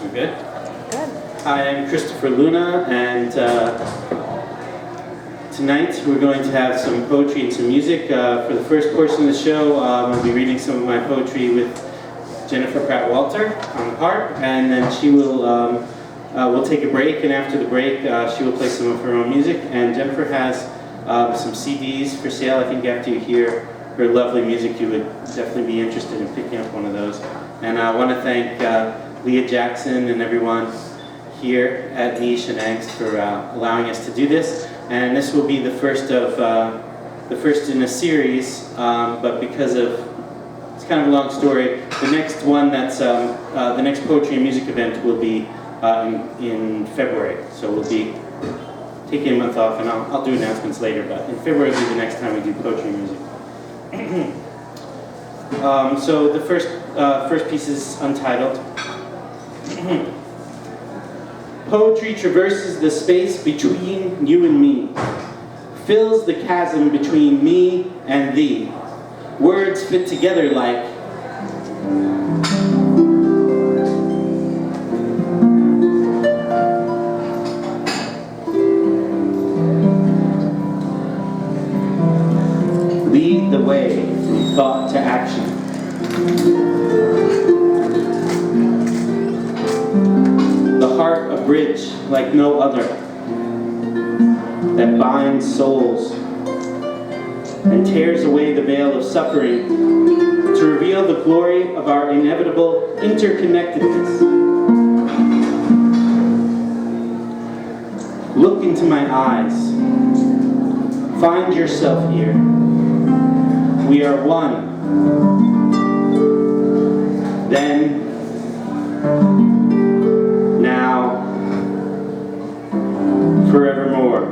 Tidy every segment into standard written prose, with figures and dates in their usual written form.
awesome, good. Good. Hi, I'm Christopher Luna, and tonight we're going to have some poetry and some music. For the first portion of the show, I'll be reading some of my poetry with Jennifer Pratt-Walter on the harp, and then she will we'll take a break, and after the break she will play some of her own music. And Jennifer has some CDs for sale. I think after you hear her lovely music you would definitely be interested in picking up one of those. And I want to thank Leah Jackson and everyone here at Niche and Angst for allowing us to do this. And this will be the first in a series, but because of it's kind of a long story. The next one that's the next poetry and music event will be in February. So we'll be taking a month off, and I'll do announcements later. But in February will be the next time we do poetry and music. So the first piece is untitled. Poetry traverses the space between you and me, fills the chasm between me and thee. Words fit together like lead the way from thought to action. The heart a bridge like no other that binds souls and tears away the veil of suffering to reveal the glory of our inevitable interconnectedness. Look into my eyes. Find yourself here. We are one. Then, now, forevermore.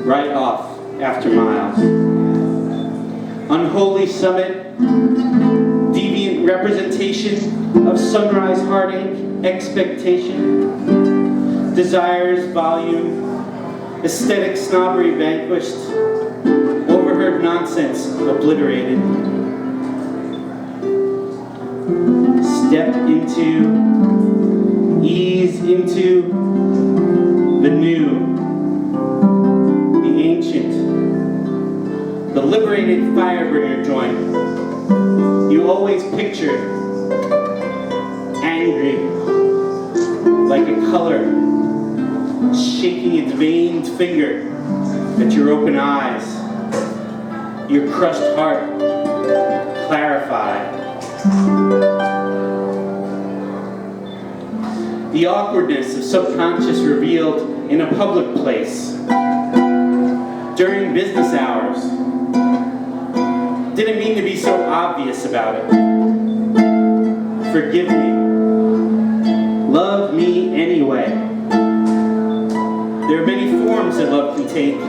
Right off after miles. Unholy summit, deviant representation of sunrise heartache, expectation, desires volume, aesthetic snobbery vanquished, overheard nonsense obliterated. Step into, ease into the new, ancient, the liberated firebringer joint you always pictured, angry, like a color shaking its veined finger at your open eyes, your crushed heart clarified. The awkwardness of subconscious revealed in a public place during business hours. Didn't mean to be so obvious about it. Forgive me. Love me anyway. There are many forms that love can take.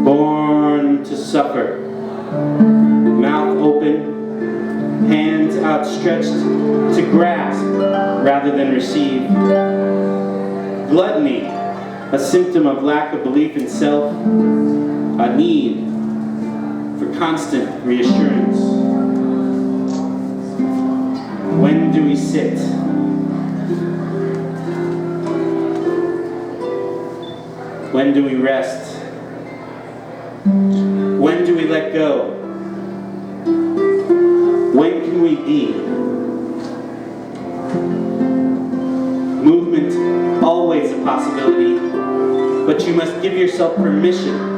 Born to suffer. Mouth open. Hands outstretched to grasp rather than receive. Gluttony. A symptom of lack of belief in self, a need for constant reassurance. When do we sit? When do we rest? When do we let go? When can we be? Movement, always a possibility, but you must give yourself permission.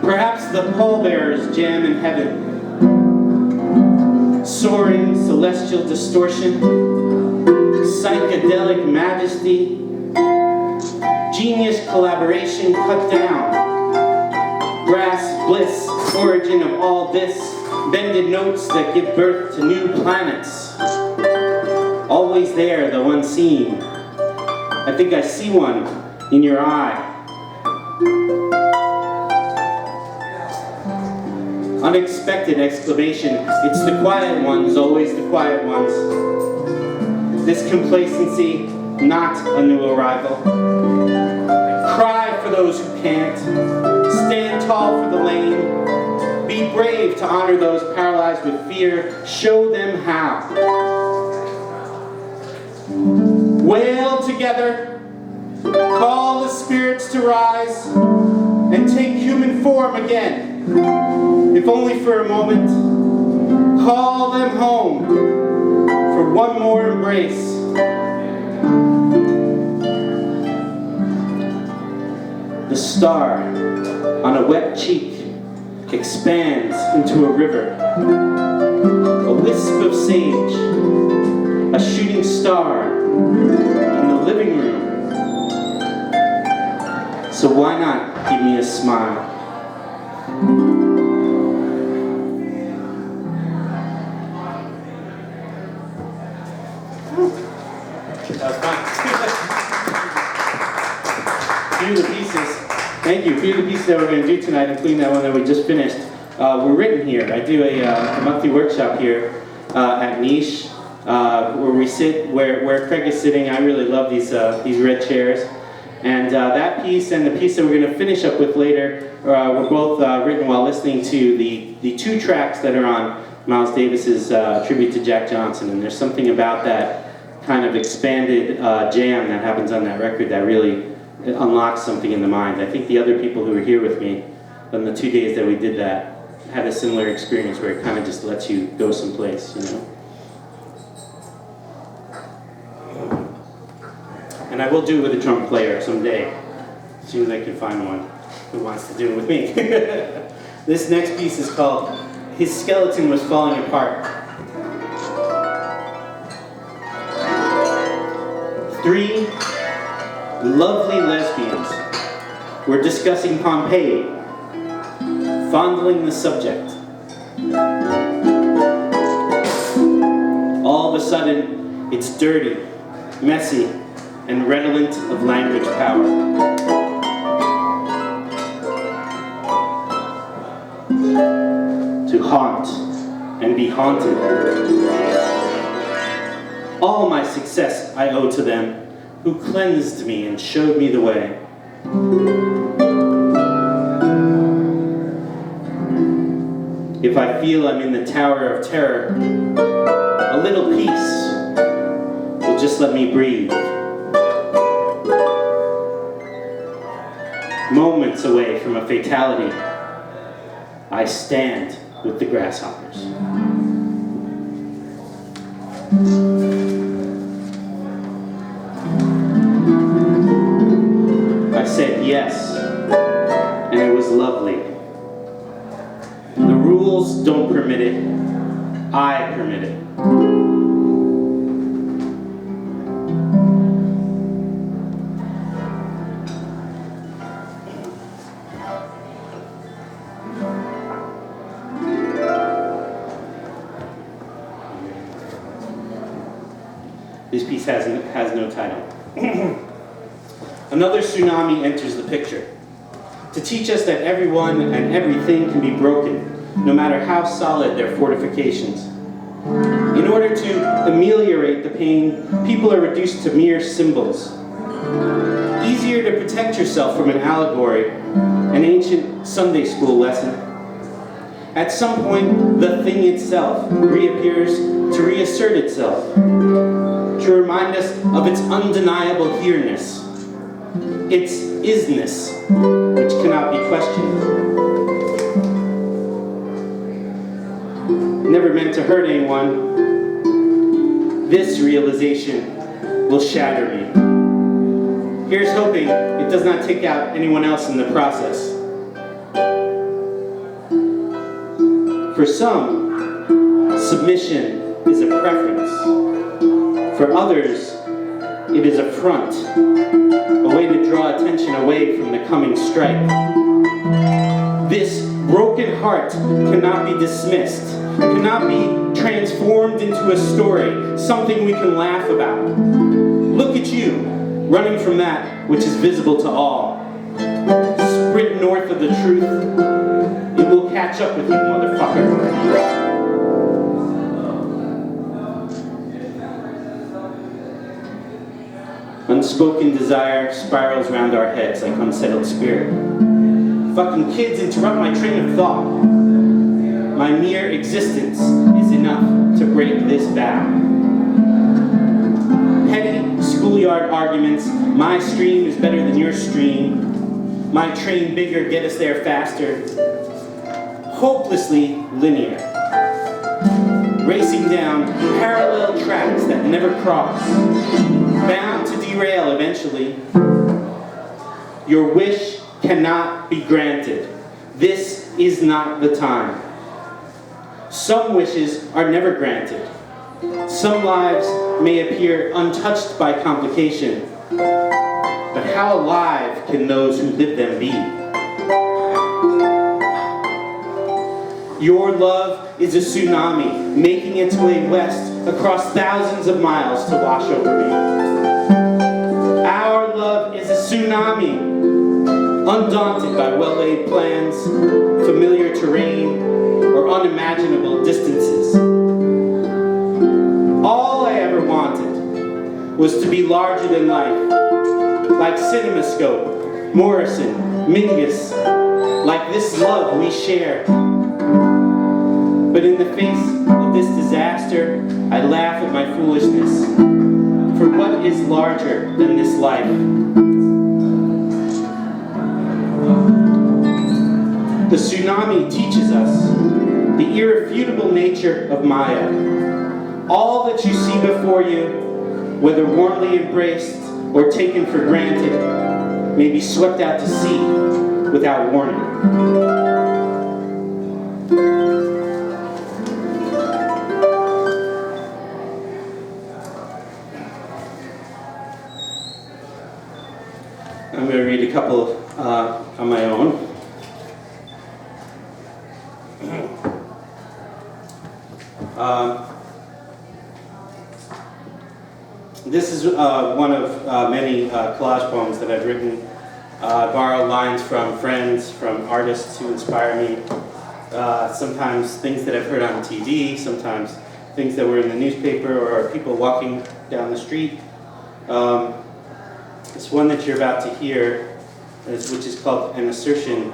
Perhaps the pallbearers jam in heaven. Soaring celestial distortion, psychedelic majesty, genius collaboration cut down, brass bliss, origin of all this, bended notes that give birth to new planets. always there, though unseen. I think I see one in your eye. Unexpected exclamation. It's the quiet ones, always the quiet ones. This complacency, not a new arrival. Cry for those who can't. Stand tall for the lame. Be brave to honor those paralyzed with fear. Show them how. Wail together. Call the spirits to rise and take human form again. If only for a moment. Call them home for one more embrace. The star on a wet cheek expands into a river. A wisp of sage, a shooting star in the living room. So why not give me a smile? That was fun. Few of the pieces, thank you. A few of the pieces that we're going to do tonight, including that one that we just finished, were written here. I do a monthly workshop here at Niche, where we sit, where Craig is sitting. I really love these red chairs. And that piece and the piece that we're going to finish up with later were both written while listening to the two tracks that are on Miles Davis's tribute to Jack Johnson. And there's something about that kind of expanded jam that happens on that record that really unlocks something in the mind. I think the other people who were here with me on the 2 days that we did that had a similar experience where it kind of just lets you go someplace, you know. And I will do it with a drum player someday, as soon as I can find one who wants to do it with me. This next piece is called His Skeleton Was Falling Apart. 3 lovely lesbians were discussing Pompeii, fondling the subject. All of a sudden, it's dirty, messy, and redolent of language power. To haunt and be haunted. All my success I owe to them, who cleansed me and showed me the way. If I feel I'm in the Tower of Terror, a little peace will just let me breathe. Moments away from a fatality, I stand with the grasshoppers. I said yes, and it was lovely. The rules don't permit it, I permit it. This piece has no title. Another tsunami enters the picture to teach us that everyone and everything can be broken, no matter how solid their fortifications. In order to ameliorate the pain, people are reduced to mere symbols. Easier to protect yourself from an allegory, an ancient Sunday school lesson. At some point, the thing itself reappears to reassert itself, to remind us of its undeniable here-ness, its isness, which cannot be questioned. Never meant to hurt anyone, this realization will shatter me. Here's hoping it does not take out anyone else in the process. For some, submission is a preference. For others, it is a front, a way to draw attention away from the coming strike. This broken heart cannot be dismissed, cannot be transformed transformed into a story, something we can laugh about. Look at you, running from that which is visible to all. Sprint north of the truth. It will catch up with you, motherfucker. Unspoken desire spirals round our heads like unsettled spirit. Fucking kids interrupt my train of thought. My mere existence is enough to break this vow. Petty schoolyard arguments, my stream is better than your stream. My train bigger, get us there faster. Hopelessly linear. Racing down parallel tracks that never cross. Bound to derail eventually. Your wish cannot be granted. This is not the time. Some wishes are never granted. Some lives may appear untouched by complication, but how alive can those who live them be? Your love is a tsunami making its way west across thousands of miles to wash over me. Our love is a tsunami, undaunted by well-laid plans, familiar terrain, or unimaginable distances. All I ever wanted was to be larger than life, like CinemaScope, Morrison, Mingus, like this love we share. But in the face of this disaster, I laugh at my foolishness. For what is larger than this life? The tsunami teaches us the irrefutable nature of Maya. All that you see before you, whether warmly embraced or taken for granted, may be swept out to sea without warning. I'm going to read a couple on my own. This is one of many collage poems that I've written. I borrow lines from friends, from artists who inspire me. Sometimes things that I've heard on TV, sometimes things that were in the newspaper or people walking down the street. This one that you're about to hear, which is called An Assertion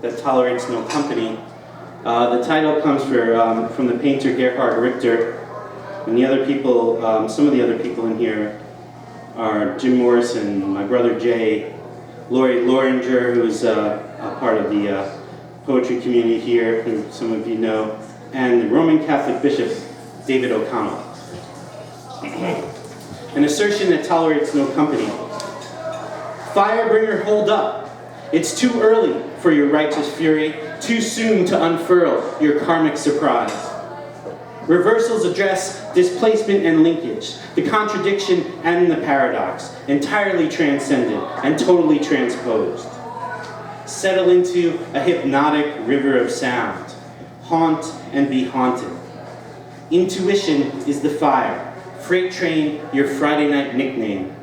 That Tolerates No Company. The title comes from the painter Gerhard Richter, and the other people, some of the other people in here are Jim Morrison, my brother Jay, Lori Loringer, who's a part of the poetry community here, who some of you know, and the Roman Catholic Bishop David O'Connell. An assertion that tolerates no company. Firebringer, hold up. It's too early for your righteous fury, too soon to unfurl your karmic surprise. Reversals address displacement and linkage, the contradiction and the paradox, entirely transcended and totally transposed. Settle into a hypnotic river of sound. Haunt and be haunted. Intuition is the fire. Freight train, your Friday night nickname.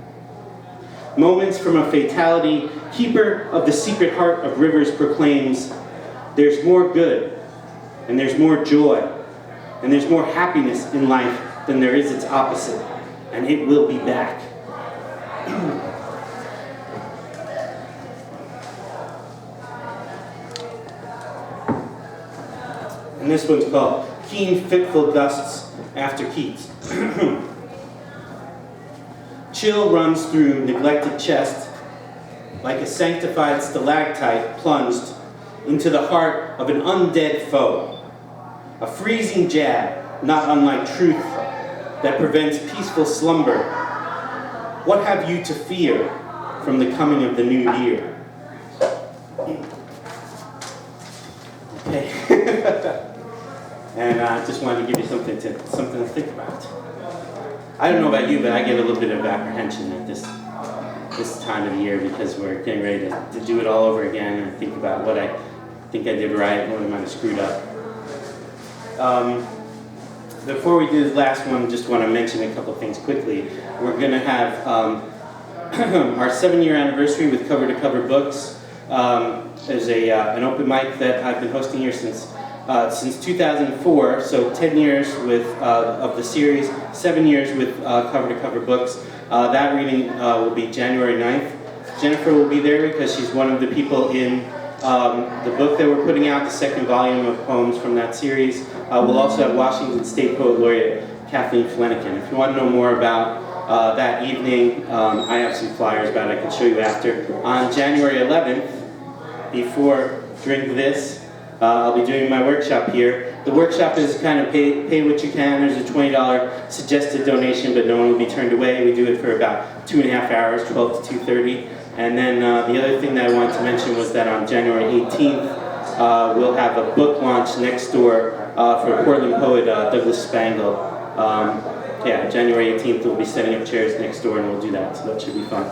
Moments from a fatality, keeper of the secret heart of rivers proclaims, there's more good, and there's more joy, and there's more happiness in life than there is its opposite, and it will be back. And this one's called Keen Fitful Gusts After Keats. Chill runs through neglected chest like a sanctified stalactite plunged into the heart of an undead foe. A freezing jab, not unlike truth, that prevents peaceful slumber. What have you to fear from the coming of the new year? Okay. And I just wanted to give you something to think about. I don't know about you, but I get a little bit of apprehension at this time of the year because we're getting ready to do it all over again and think about what I think I did right and what I might have screwed up. before we do the last one, just want to mention a couple things quickly. We're going to have our 7-year anniversary with Cover to Cover Books. There's an open mic that I've been hosting here since 2004, so 10 years with of the series, 7 years with Cover to Cover Books. That reading will be January 9th. Jennifer will be there because she's one of the people in the book that we're putting out, the second volume of poems from that series. We'll also have Washington State Poet Laureate Kathleen Flanagan. If you want to know more about that evening, I have some flyers about it I can show you after. On January 11th, during this, I'll be doing my workshop here. The workshop is kind of pay what you can. There's a $20 suggested donation, but no one will be turned away. We do it for about 2.5 hours, 12 to 2:30. And then the other thing that I wanted to mention was that on January 18th, we'll have a book launch next door for Portland poet Douglas Spangle. January 18th, we'll be setting up chairs next door and we'll do that, so that should be fun.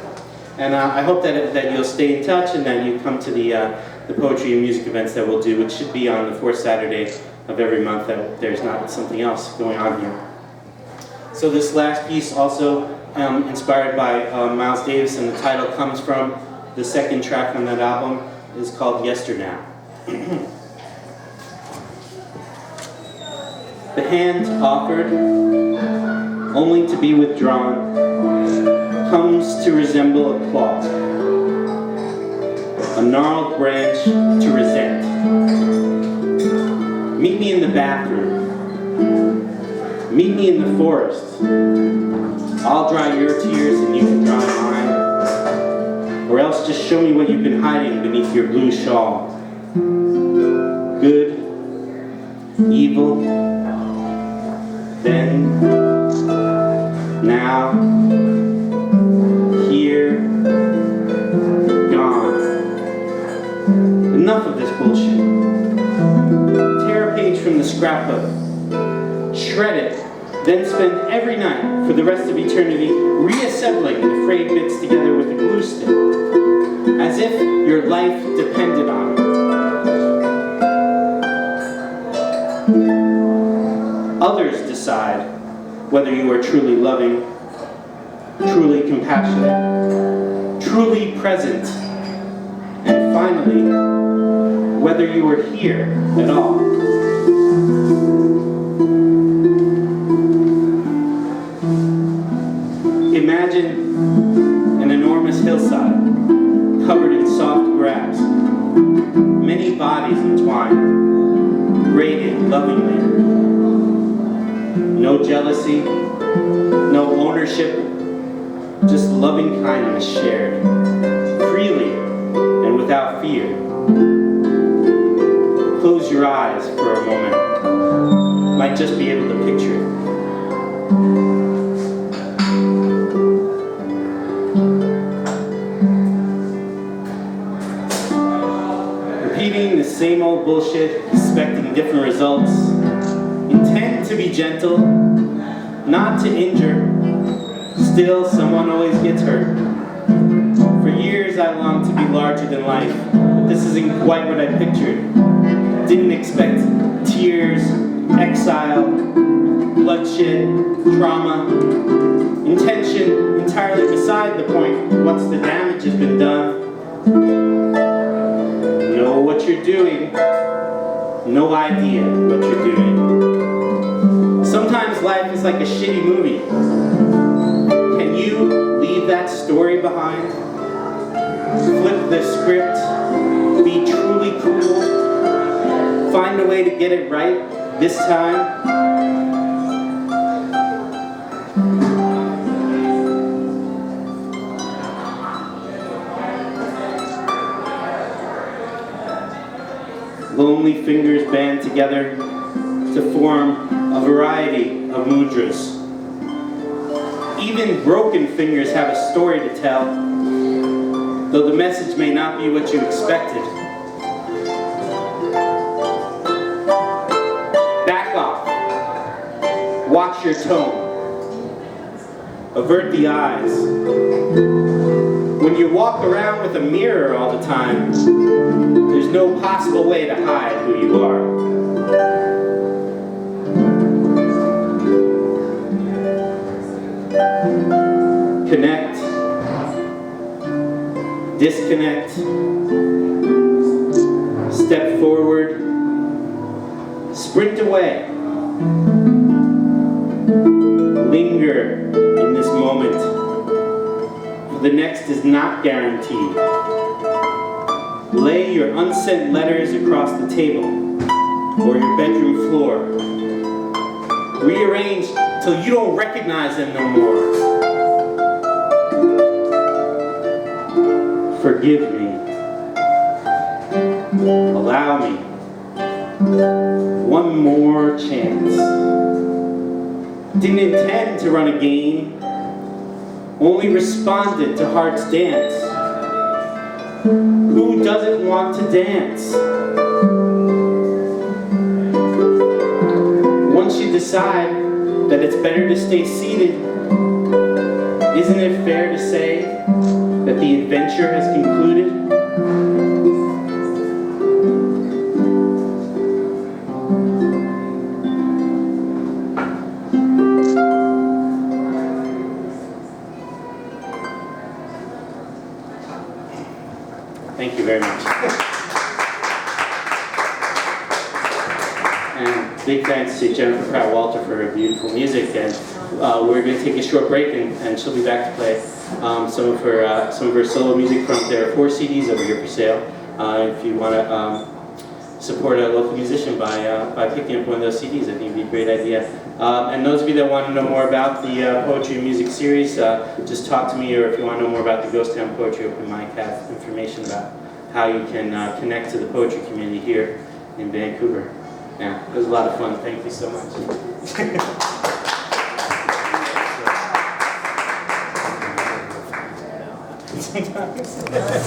And I hope that you'll stay in touch and that you come to the poetry and music events that we'll do, which should be on the fourth Saturday of every month, that there's not something else going on here. So this last piece also inspired by Miles Davis, and the title comes from the second track on that album, is called Yesternow. The hand offered, only to be withdrawn, comes to resemble a claw, a gnarled branch to resent. Meet me in the bathroom. Meet me in the forest. I'll dry your tears and you can dry mine. Or else just show me what you've been hiding beneath your blue shawl. Good, evil, then, now, here, gone. Enough of this bullshit. Tear a page from the scrapbook. Shred it. Then spend every night for the rest of eternity reassembling the frayed bits together with a glue stick, as if your life depended on it. Others decide whether you are truly loving, truly compassionate, truly present, and finally, whether you are here at all. Imagine an enormous hillside covered in soft grass, many bodies entwined, braided lovingly. No jealousy, no ownership, just loving kindness shared, freely and without fear. Close your eyes for a moment. Might just be able to picture it. Repeating the same old bullshit, expecting different results. Intend to be gentle, not to injure. Still, someone always gets hurt. For years I longed to be larger than life, but this isn't quite what I pictured. Didn't expect tears, exile, bloodshed, trauma. Intention entirely beside the point. Once the damage has been done, know what you're doing, no idea what you're doing. Sometimes life is like a shitty movie. Can you leave that story behind? Flip the script, be truly cool, find a way to get it right this time? Lonely fingers band together to form a variety of mudras. Even broken fingers have a story to tell, though the message may not be what you expected. Back off. Watch your tone. Avert the eyes. When you walk around with a mirror all the time, there's no possible way to hide who you are. connect, disconnect, step forward, sprint away, linger in this moment, for the next is not guaranteed. Lay your unsent letters across the table or your bedroom floor. Rearrange till you don't recognize them no more. Forgive me. Allow me one more chance. Didn't intend to run a game, only responded to heart's dance. Who doesn't want to dance? Once you decide that it's better to stay seated, isn't it fair to say that the adventure has concluded? Thank you very much. And big thanks to Jennifer Pratt-Walter for her beautiful music. And we're going to take a short break, and she'll be back to play some of her solo music from there. 4 CDs over here for sale. If you want to support a local musician by picking up one of those CDs, I think it'd be a great idea. And those of you that want to know more about the Poetry and Music series, just talk to me, or if you want to know more about the Ghost Town Poetry Open Mic, have information about how you can connect to the poetry community here in Vancouver. Yeah, it was a lot of fun. Thank you so much.